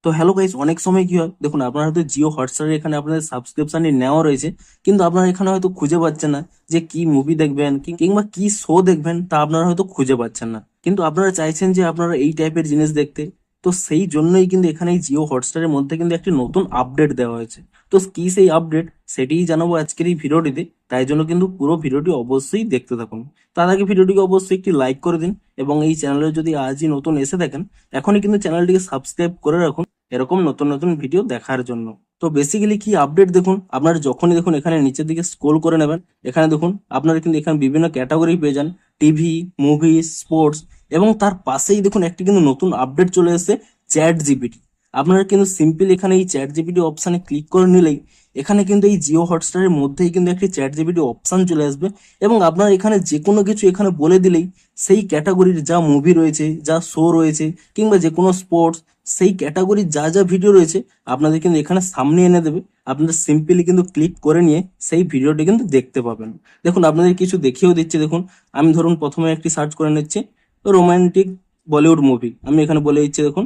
তো hello guys, অনেক সময় কি হয় দেখুন, আপনার হয়তো জিও হটস্টারে এখানে আপনাদের সাবস্ক্রিপশনই নেওয়া রয়েছে, কিন্তু আপনারা এখানে হয়তো খুঁজে পাচ্ছেন না যে কি মুভি দেখবেন কিংবা কি শো দেখবেন, তা আপনারা হয়তো খুঁজে পাচ্ছেন না। কিন্তু আপনারা চাইছেন যে আপনারা এই টাইপের জিনিস দেখতে। তো সেই জন্যই কিন্তু এখানে এই জিও হটস্টারের মধ্যে কিন্তু একটি নতুন আপডেট দেওয়া হয়েছে। তো কি সেই আপডেট, সেটিই জানাবো আজকের এই ভিডিওটিতে। তাই জন্য কিন্তু পুরো ভিডিওটি অবশ্যই দেখতে থাকুন। তার আগে ভিডিওটিকে অবশ্যই একটি লাইক করে দিন, এবং এই চ্যানেলে যদি আজই নতুন এসে থাকেন, এখনই কিন্তু চ্যানেলটিকে সাবস্ক্রাইব করে রাখুন এরকম নতুন নতুন ভিডিও দেখার জন্য। তো বেসিক্যালি কি আপডেট দেখুন, আপনারা যখনই দেখুন এখানে নিচের দিকে স্ক্রোল করে নেবেন, এখানে দেখুন আপনারা কিন্তু এখানে বিভিন্ন ক্যাটাগরি পেয়ে যান, টিভি, মুভি, স্পোর্টস, এবং তার পাশেই দেখুন একটি কিন্তু নতুন আপডেট চলে এসেছে, চ্যাট জিপিটি। আপনারা কিন্তু সিম্পল এখানে এই চ্যাট জিপিটি অপশানে ক্লিক করে নিলেই এখানে কিন্তু এই জিও হটস্টারের মধ্যেই কিন্তু একটি চ্যাট জিপিটি অপশান চলে আসবে, এবং আপনারা এখানে যে কোনো কিছু এখানে বলে দিলেই সেই ক্যাটাগরির যা মুভি রয়েছে, যা শো রয়েছে, কিংবা যে কোনো স্পোর্টস, সেই ক্যাটাগরির যা যা ভিডিও রয়েছে আপনাদের কিন্তু এখানে সামনে এনে দেবে। আপনারা সিম্পলি কিন্তু ক্লিক করে নিয়ে সেই ভিডিওটি কিন্তু দেখতে পাবেন। দেখুন আপনাদের কিছু দেখিয়েও দিচ্ছে। দেখুন আমি ধরুন প্রথমে একটি সার্চ করে নিচ্ছি, রোমান্টিক বলিউড মুভি, আমি এখানে বলে দিচ্ছি দেখুন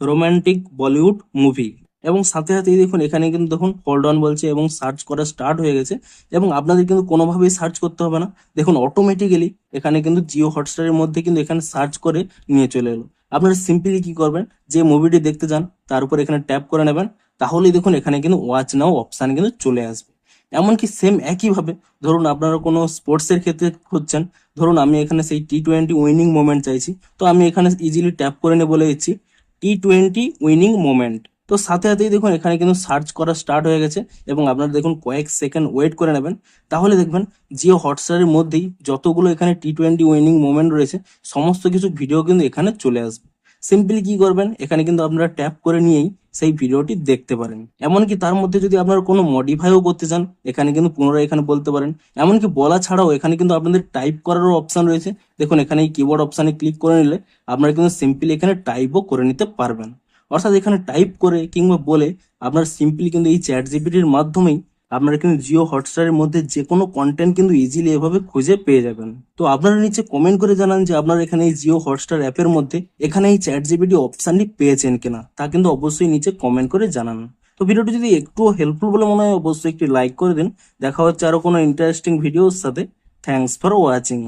রোমান্টিক বলিউড মুভি, এবং সাথে সাথেই দেখুন এখানে কিন্তু দেখুন হোল্ড অন বলছে এবং সার্চ করা স্টার্ট হয়ে গেছে। এবং আপনাদের কিন্তু কোনোভাবেই সার্চ করতে হবে না, দেখুন অটোমেটিক্যালি এখানে কিন্তু জিও হটস্টারের মধ্যে কিন্তু এখানে সার্চ করে নিয়ে চলে এলো। আপনারা সিম্পলি কি করবেন, যে মুভিটি দেখতে চান তার উপর এখানে ট্যাপ করে নেবেন, তাহলেই দেখুন এখানে কিন্তু ওয়াচ নাও অপশান কিন্তু চলে আসবে। এমনকি সেম একইভাবে ধরুন আপনারা কোনো স্পোর্টসের ক্ষেত্রে খুঁজছেন, ধরুন আমি এখানে সেই T20 উইনিং মোমেন্ট চাইছি, তো আমি এখানে ইজিলি ট্যাপ করে নিয়ে বলে দিচ্ছি T20 উইনিং মোমেন্ট। তো সাথে সাথেই দেখুন এখানে কিন্তু সার্চ করা স্টার্ট হয়ে গেছে, এবং আপনারা দেখুন কয়েক সেকেন্ড ওয়েট করে নেবেন, তাহলে দেখবেন জিও হটস্টারের মধ্যেই যতগুলো এখানে T20 উইনিং মোমেন্ট রয়েছে সমস্ত কিছু ভিডিও কিন্তু এখানে চলে আসবে। সিম্পলি কি করবেন, এখানে কিন্তু আপনারা ট্যাপ করে নিয়েই সেই ভিডিওটি দেখতে পারেন। এমনকি তার মধ্যে যদি আপনারা কোনো মডিফাইও করতে চান, এখানে কিন্তু পুনরায় এখানে বলতে পারেন। এমনকি বলা ছাড়াও এখানে কিন্তু আপনাদের টাইপ করারও অপশন রয়েছে। দেখুন এখানে এই কিবোর্ড অপশানে ক্লিক করে নিলে আপনারা কিন্তু সিম্পলি এখানে টাইপও করে নিতে পারবেন। অর্থাৎ এখানে টাইপ করে কিংবা বলে আপনার সিম্পলি কিন্তু এই চ্যাট জিপিটির মাধ্যমেই আপনারা কিন্তু জিও হটস্টারের মধ্যে যে কোনো কন্টেন্ট কিন্তু ইজিলি এভাবে খুঁজে পেয়ে যাবেন। তো আপনারা নিচে কমেন্ট করে জানান যে আপনারা এখানে এই জিও হটস্টার অ্যাপের মধ্যে এখানে এই চ্যাট জিপিটি অপশানটি পেয়েছেন কিনা, তা কিন্তু অবশ্যই নিচে কমেন্ট করে জানান। তো ভিডিওটি যদি একটুও হেল্পফুল বলে মনে হয় অবশ্যই একটি লাইক করে দিন। দেখা হচ্ছে আরো কোনো ইন্টারেস্টিং ভিডিওর সাথে। Thanks for watching.